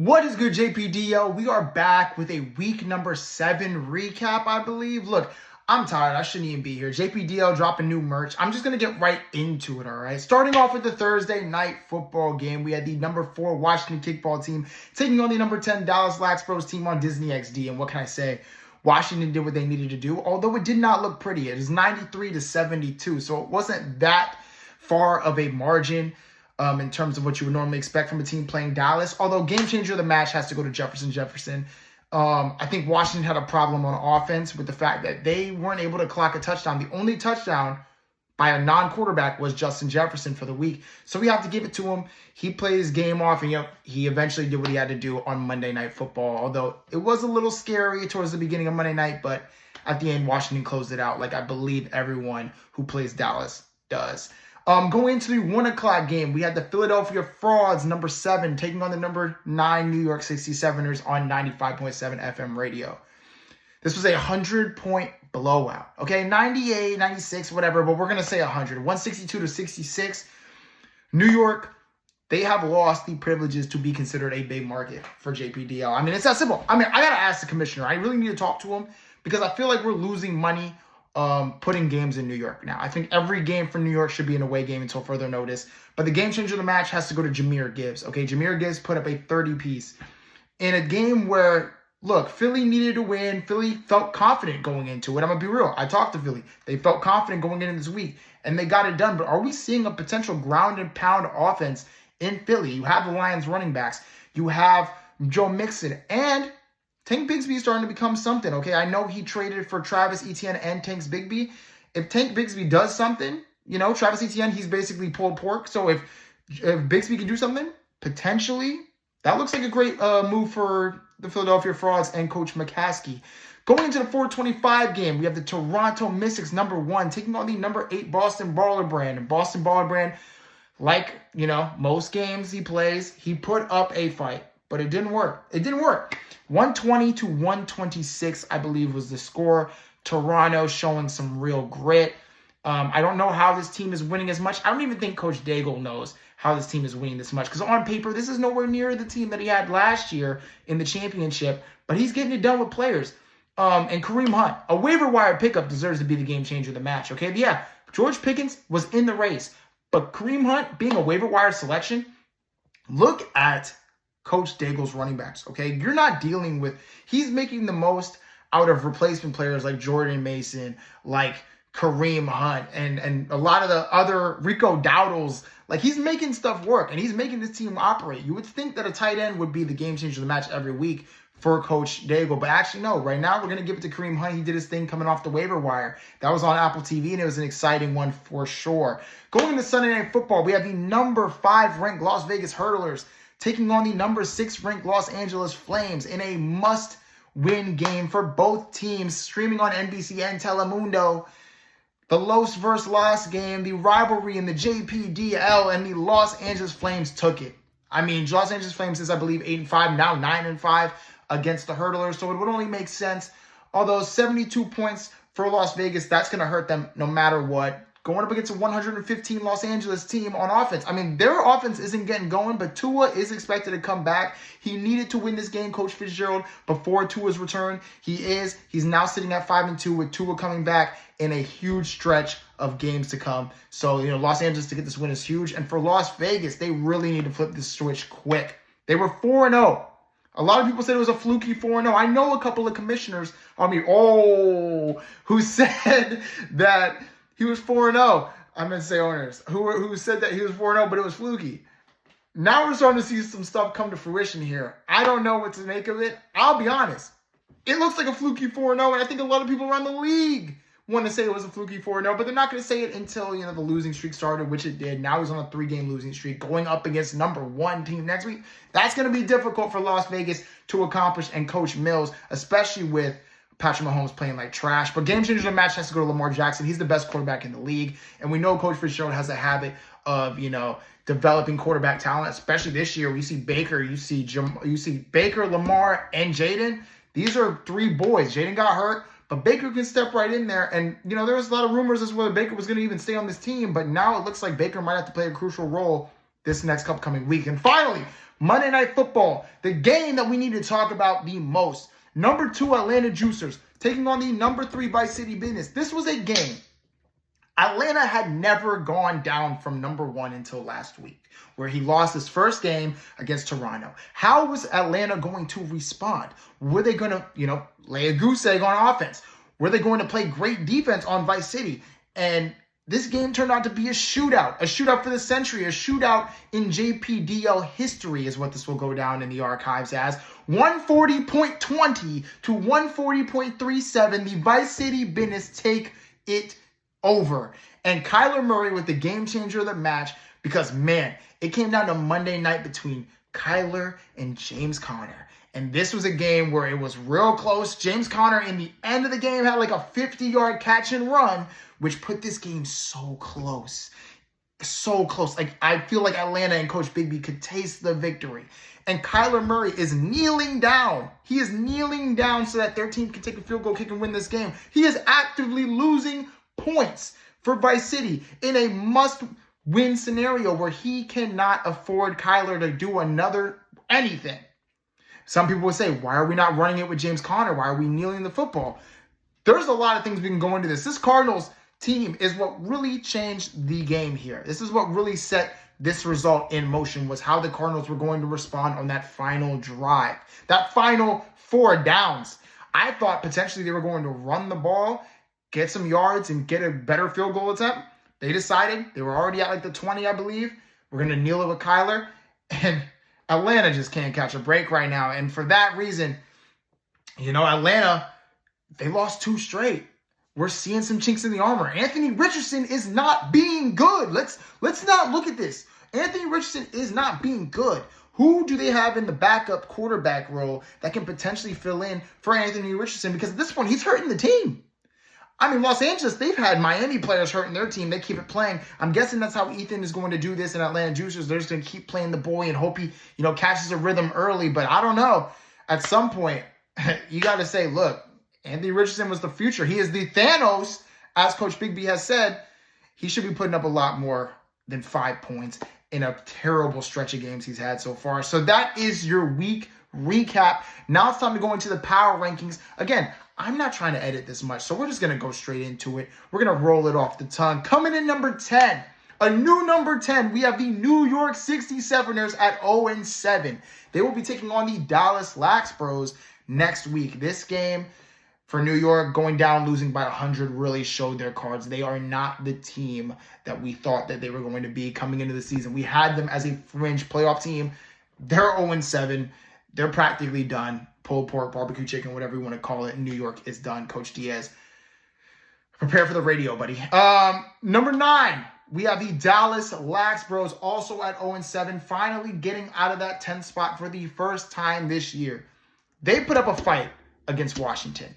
What is good, JPDL? We are back with a week number 7 recap, I believe. Look, I'm tired. I shouldn't even be here. JPDL dropping new merch. I'm just going to get right into it, all right? Starting off with the Thursday night football game, we had the number 4 Washington kickball team taking on the number 10 Dallas Lax Bros team on Disney XD. And what can I say? Washington did what they needed to do, although it did not look pretty. It was 93-72, so it wasn't that far of a margin in terms of what you would normally expect from a team playing Dallas. Although game changer of the match has to go to Jefferson. I think Washington had a problem on offense with the fact that they weren't able to clock a touchdown. The only touchdown by a non-quarterback was Justin Jefferson for the week. So we have to give it to him. He played his game off, and he eventually did what he had to do on Monday Night Football. Although it was a little scary towards the beginning of Monday night, but at the end, Washington closed it out like I believe everyone who plays Dallas does. Going into the 1 o'clock game, we had the Philadelphia Frauds, number 7, taking on the number 9 New York 67ers on 95.7 FM radio. This was a 100-point blowout. Okay, 98, 96, whatever, but we're going to say 100. 162-66. New York, they have lost the privileges to be considered a big market for JPDL. I mean, it's that simple. I got to ask the commissioner. I really need to talk to him because I feel like we're losing money putting games in New York now. I think every game for New York should be an away game until further notice. But the game changer of the match has to go to Jahmyr Gibbs. Okay, Jahmyr Gibbs put up a 30-piece in a game where, look, Philly needed to win. Philly felt confident going into it. I'm going to be real. I talked to Philly. They felt confident going into this week, and they got it done. But are we seeing a potential ground and pound offense in Philly? You have the Lions running backs. You have Joe Mixon, and Tank Bigsby is starting to become something, okay? I know he traded for Travis Etienne and Tank Bigsby. If Tank Bigsby does something, Travis Etienne, he's basically pulled pork. So if Bigsby can do something, potentially, that looks like a great move for the Philadelphia Frauds and Coach McCaskey. Going into the 425 game, we have the Toronto Mystics, number 1, taking on the number 8 Boston Baller Brand. And Boston Baller Brand, like, most games he plays, he put up a fight. But it didn't work. 120-126, I believe, was the score. Toronto showing some real grit. I don't know how this team is winning as much. I don't even think Coach Daigle knows how this team is winning this much. Because on paper, this is nowhere near the team that he had last year in the championship. But he's getting it done with players. And Kareem Hunt, a waiver wire pickup, deserves to be the game changer of the match. Okay, but yeah, George Pickens was in the race. But Kareem Hunt being a waiver wire selection, look at Coach Daigle's running backs, okay? You're not dealing with, he's making the most out of replacement players like Jordan Mason, like Kareem Hunt, and a lot of the other Rico Dowdles. Like, he's making stuff work, and he's making this team operate. You would think that a tight end would be the game changer of the match every week for Coach Daigle, but actually, no. Right now, we're going to give it to Kareem Hunt. He did his thing coming off the waiver wire. That was on Apple TV, and it was an exciting one for sure. Going into Sunday Night Football, we have the number 5 ranked Las Vegas Hurdlers taking on the number 6 ranked Los Angeles Flames in a must-win game for both teams, streaming on NBC and Telemundo. The Los vs. Los game, the rivalry in the JPDL, and the Los Angeles Flames took it. I mean, Los Angeles Flames is, I believe, 8-5, now 9-5 against the Hurdlers, so it would only make sense. Although 72 points for Las Vegas, that's going to hurt them no matter what. Going up against a 115 Los Angeles team on offense. I mean, their offense isn't getting going, but Tua is expected to come back. He needed to win this game, Coach Fitzgerald, before Tua's return. He's now sitting at 5-2 with Tua coming back in a huge stretch of games to come. So, Los Angeles to get this win is huge. And for Las Vegas, they really need to flip this switch quick. They were 4-0. A lot of people said it was a fluky 4-0. I know a couple of commissioners, who said that he was 4-0. I'm going to say owners. Who said that he was 4-0, but it was fluky. Now we're starting to see some stuff come to fruition here. I don't know what to make of it. I'll be honest. It looks like a fluky 4-0, and I think a lot of people around the league want to say it was a fluky 4-0, but they're not going to say it until, the losing streak started, which it did. Now he's on a 3-game losing streak, going up against number 1 team next week. That's going to be difficult for Las Vegas to accomplish, and Coach Mills, especially with Patrick Mahomes playing like trash. But game changer of the match has to go to Lamar Jackson. He's the best quarterback in the league. And we know Coach Fitzgerald has a habit of, developing quarterback talent, especially this year. You see Baker, you see Baker, Lamar, and Jaden. These are 3 boys. Jaden got hurt, but Baker can step right in there. And, there was a lot of rumors as to whether Baker was going to even stay on this team. But now it looks like Baker might have to play a crucial role this next upcoming week. And finally, Monday Night Football, the game that we need to talk about the most. Number 2 Atlanta Juicers taking on the number 3 Vice City Business. This was a game Atlanta had never gone down from number 1 until last week, where he lost his first game against Toronto. How was Atlanta going to respond? Were they going to, lay a goose egg on offense? Were they going to play great defense on Vice City? And this game turned out to be a shootout for the century, a shootout in JPDL history is what this will go down in the archives as. 140.20 to 140.37, the Vice City Business take it over. And Kyler Murray with the game changer of the match, because, man, it came down to Monday night between Kyler and James Conner. And this was a game where it was real close. James Conner in the end of the game had like a 50-yard catch and run, which put this game so close. So close. Like, I feel like Atlanta and Coach Bigby could taste the victory. And Kyler Murray is kneeling down. He is kneeling down so that their team can take a field goal kick and win this game. He is actively losing points for Vice City in a must-win scenario where he cannot afford Kyler to do anything. Some people would say, why are we not running it with James Conner? Why are we kneeling the football? There's a lot of things we can go into this. This Cardinals team is what really changed the game here. This is what really set this result in motion, was how the Cardinals were going to respond on that final drive. That final 4 downs. I thought potentially they were going to run the ball, get some yards, and get a better field goal attempt. They decided, they were already at like the 20, I believe. We're going to kneel it with Kyler. And Atlanta just can't catch a break right now. And for that reason, Atlanta, they lost 2 straight. We're seeing some chinks in the armor. Anthony Richardson is not being good. Let's not look at this. Anthony Richardson is not being good. Who do they have in the backup quarterback role that can potentially fill in for Anthony Richardson? Because at this point, he's hurting the team. I mean, Los Angeles, they've had Miami players hurting their team. They keep it playing. I'm guessing that's how Ethan is going to do this in Atlanta Juicers. They're just going to keep playing the boy and hope he, catches a rhythm early. But I don't know. At some point, you got to say, look, Anthony Richardson was the future. He is the Thanos, as Coach Bigby has said. He should be putting up a lot more than 5 points in a terrible stretch of games he's had so far. So that is your week recap. Now it's time to go into the power rankings. Again, I'm not trying to edit this much, so we're just going to go straight into it. We're going to roll it off the tongue. Coming in number 10, a new number 10, we have the New York 67ers at 0-7. They will be taking on the Dallas Lax Bros next week. This game for New York, going down, losing by 100, really showed their cards. They are not the team that we thought that they were going to be coming into the season. We had them as a fringe playoff team. They're 0-7. They're practically done. Pulled pork, barbecue chicken, whatever you want to call it. New York is done. Coach Diaz, prepare for the radio, buddy. Number 9, we have the Dallas Lax Bros also at 0-7, finally getting out of that 10th spot for the first time this year. They put up a fight against Washington.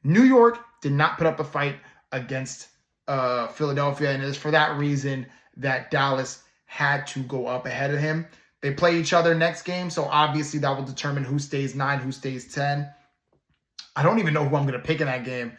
New York did not put up a fight against Philadelphia, and it is for that reason that Dallas had to go up ahead of him. They play each other next game, so obviously that will determine who stays 9, who stays 10. I don't even know who I'm going to pick in that game.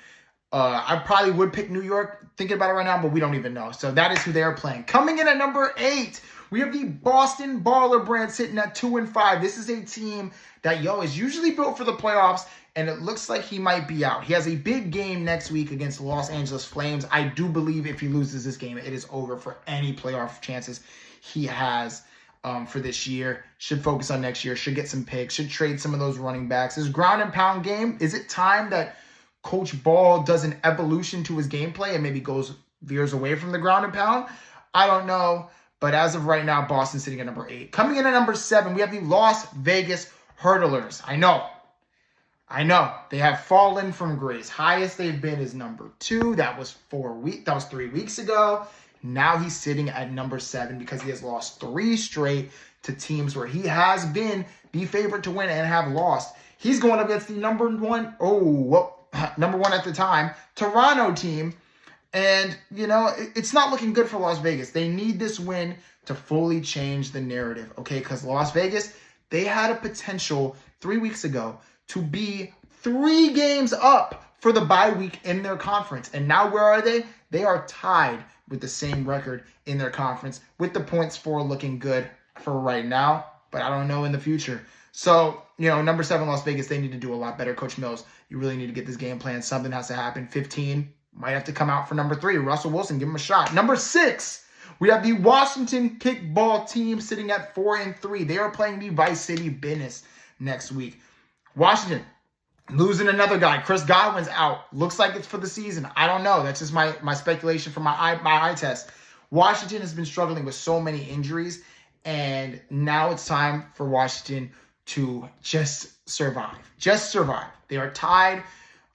I probably would pick New York, thinking about it right now, but we don't even know. So that is who they are playing. Coming in at number 8, we have the Boston Baller Brand sitting at 2-5. This is a team that, is usually built for the playoffs, and it looks like he might be out. He has a big game next week against the Los Angeles Flames. I do believe if he loses this game, it is over for any playoff chances he has for this year. Should focus on next year, should get some picks, should trade some of those running backs. His ground and pound game, is it time that Coach Ball does an evolution to his gameplay and maybe veers away from the ground and pound? I don't know. But as of right now, Boston's sitting at number 8. Coming in at number 7, we have the Las Vegas Hurdlers. I know. They have fallen from grace. Highest they've been is number 2. That was 3 weeks ago. Now he's sitting at number 7 because he has lost 3 straight to teams where he has been the favorite to win and have lost. He's going up against the number 1 at the time, Toronto team. And, it's not looking good for Las Vegas. They need this win to fully change the narrative, okay? Because Las Vegas, they had a potential 3 weeks ago to be 3 games up for the bye week in their conference. And now where are they? They are tied with the same record in their conference with the points for looking good for right now. but I don't know in the future. So, number 7, Las Vegas, they need to do a lot better. Coach Mills, you really need to get this game plan. Something has to happen. 15 might have to come out for number 3. Russell Wilson, give him a shot. Number 6, we have the Washington kickball team sitting at 4-3. They are playing the Vice City Business next week. Washington losing another guy. Chris Godwin's out. Looks like it's for the season. I don't know. That's just my speculation from my eye test. Washington has been struggling with so many injuries, and now it's time for Washington to just survive. Just survive. They are tied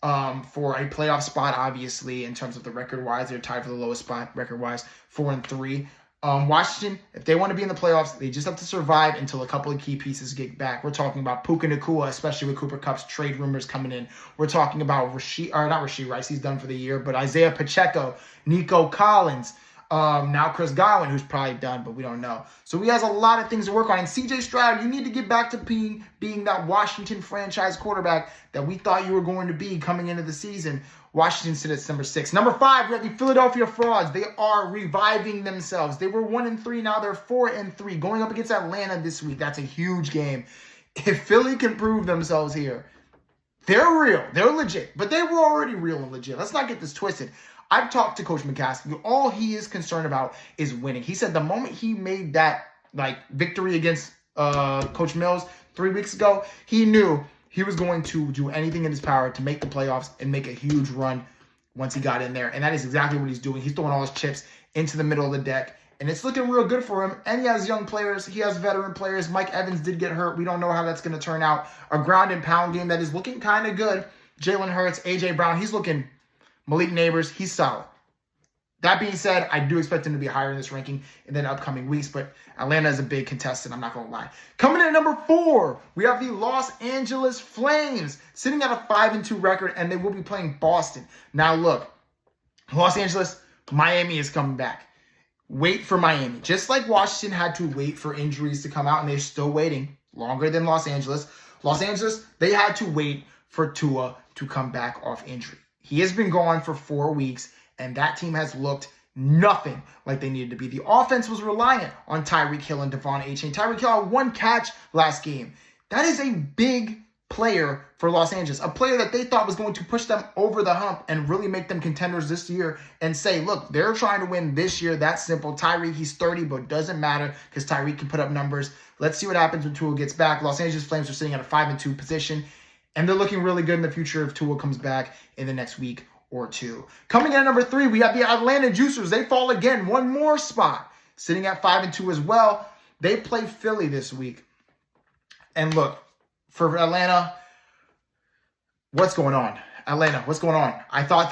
for a playoff spot, obviously, in terms of the record-wise. They're tied for the lowest spot record-wise, 4-3. Washington, if they want to be in the playoffs, they just have to survive until a couple of key pieces get back. We're talking about Puka Nacua, especially with Cooper Kupp's trade rumors coming in. We're talking about not Rashee Rice, he's done for the year, but Isaiah Pacheco, Nico Collins, now Chris Godwin, who's probably done, but we don't know. So he has a lot of things to work on. And CJ Stroud, you need to get back to being that Washington franchise quarterback that we thought you were going to be coming into the season. Washington sits at number 6. Number 5, we have the Philadelphia Frauds. They are reviving themselves. They were 1-3, now they're 4-3. Going up against Atlanta this week, that's a huge game. If Philly can prove themselves here, they're real. They're legit. But they were already real and legit. Let's not get this twisted. I've talked to Coach McCaskey. All he is concerned about is winning. He said the moment he made that victory against Coach Mills 3 weeks ago, he knew he was going to do anything in his power to make the playoffs and make a huge run once he got in there. And that is exactly what he's doing. He's throwing all his chips into the middle of the deck. And it's looking real good for him. And he has young players. He has veteran players. Mike Evans did get hurt. We don't know how that's going to turn out. A ground and pound game that is looking kind of good. Jalen Hurts, A.J. Brown, he's looking... Malik Neighbors, he's solid. That being said, I do expect him to be higher in this ranking in the upcoming weeks, but Atlanta is a big contestant, I'm not going to lie. Coming in at number 4, we have the Los Angeles Flames, sitting at a 5-2 record, and they will be playing Boston. Now, look, Los Angeles, Miami is coming back. Wait for Miami. Just like Washington had to wait for injuries to come out, and they're still waiting longer than Los Angeles. Los Angeles, they had to wait for Tua to come back off injury. He has been gone for 4 weeks, and that team has looked nothing like they needed to be. The offense was reliant on Tyreek Hill and Devon Achane. Tyreek Hill had 1 catch last game. That is a big player for Los Angeles, a player that they thought was going to push them over the hump and really make them contenders this year and say, look, they're trying to win this year. That's simple. Tyreek, he's 30, but it doesn't matter because Tyreek can put up numbers. Let's see what happens when Tua gets back. Los Angeles Flames are sitting at a 5-2 position. And they're looking really good in the future if Tua comes back in the next week or 2. Coming in at number 3, we have the Atlanta Juicers. They fall again, 1 more spot, sitting at 5-2 as well. They play Philly this week. And look, for Atlanta, what's going on? Atlanta, what's going on? I thought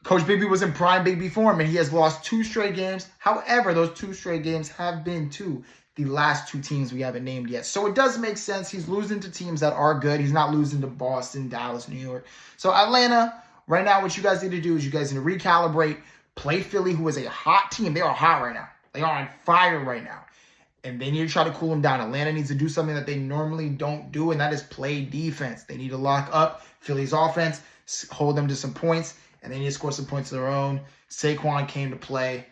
Coach Bigby was in prime Bigby form, and he has lost 2 straight games. However, those 2 straight games have been to the last 2 teams we haven't named yet. So it does make sense. He's losing to teams that are good. He's not losing to Boston, Dallas, New York. So Atlanta, right now, what you guys need to do is you guys need to recalibrate, play Philly, who is a hot team. They are hot right now. They are on fire right now. And they need to try to cool them down. Atlanta needs to do something that they normally don't do, and that is play defense. They need to lock up Philly's offense, hold them to some points, and they need to score some points of their own. Saquon came to play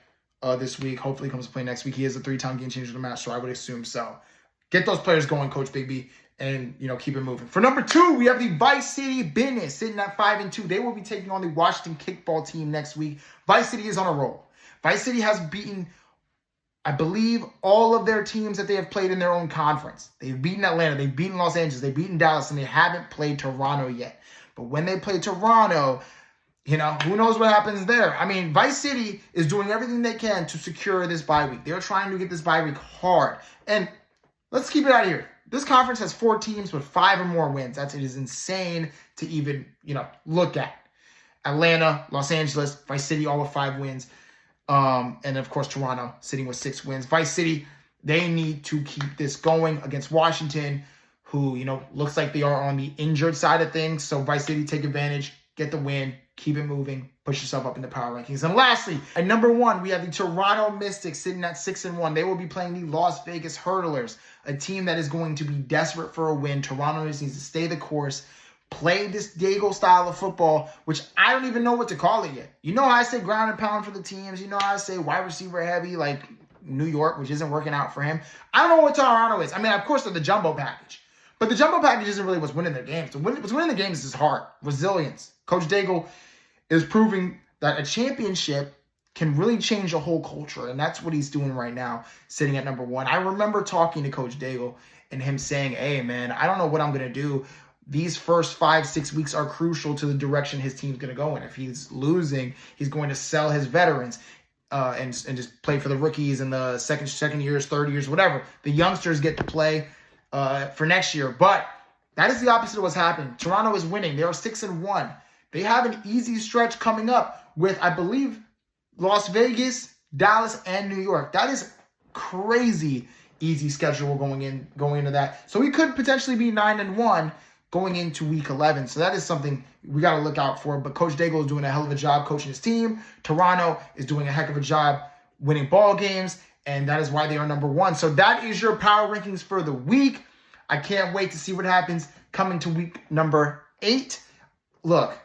this week. Hopefully he comes to play next week. He is a 3-time game changer to match, so I would assume so. Get those players going, Coach Bigby, and keep it moving. For number 2, we have the Vice City Business sitting at 5-2. They will be taking on the Washington kickball team next week. Vice City is on a roll. Vice City has beaten, I believe, all of their teams that they have played in their own conference. They've beaten Atlanta, they've beaten Los Angeles, they've beaten Dallas, and they haven't played Toronto yet. But when they play Toronto, who knows what happens there? I mean, Vice City is doing everything they can to secure this bye week. They're trying to get this bye week hard. And let's keep it out of here. This conference has 4 teams with 5 or more wins. It is insane to even, look at. Atlanta, Los Angeles, Vice City, all with 5 wins. And, of course, Toronto sitting with 6 wins. Vice City, they need to keep this going against Washington, who, looks like they are on the injured side of things. So Vice City, take advantage, get the win, keep it moving, push yourself up in the power rankings. And lastly, at number 1, we have the Toronto Mystics sitting at 6-1. They will be playing the Las Vegas Hurdlers, a team that is going to be desperate for a win. Toronto just needs to stay the course, play this Dago style of football, which I don't even know what to call it yet. You know how I say ground and pound for the teams. You know how I say wide receiver heavy. New York, which isn't working out for him. I don't know what Toronto is. I mean, of course, they're the jumbo package. But the jumbo package isn't really what's winning their games. What's winning the games is his heart, resilience. Coach Daigle is proving that a championship can really change a whole culture, and that's what he's doing right now, sitting at number 1. I remember talking to Coach Daigle and him saying, hey, man, I don't know what I'm going to do. These first 5-6 weeks are crucial to the direction his team's going to go in. If he's losing, he's going to sell his veterans and just play for the rookies and the second years, third years, whatever. The youngsters get to play for next year. But that is the opposite of what's happening. Toronto is winning. They are 6-1. They have an easy stretch coming up with, I believe, Las Vegas, Dallas, and New York. That is crazy easy schedule going into that. So we could potentially be 9-1 going into week 11. So that is something we got to look out for. But Coach Daigle is doing a hell of a job coaching his team. Toronto is doing a heck of a job winning ball games, and that is why they are number 1. So that is your power rankings for the week. I can't wait to see what happens coming to week number 8. Look,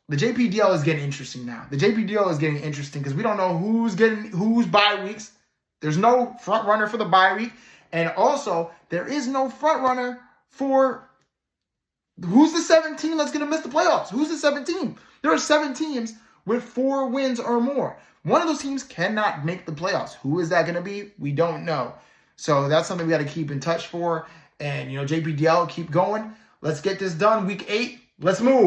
the JPDL is getting interesting now. The JPDL is getting interesting because we don't know who's bye weeks. There's no front runner for the bye week. And also, there is no front runner for who's the 7th team that's going to miss the playoffs. Who's the 7th team? There are 7 teams with 4 wins or more. One of those teams cannot make the playoffs. Who is that going to be? We don't know. So that's something we got to keep in touch for. And, JPDL, keep going. Let's get this done. Week 8, let's move.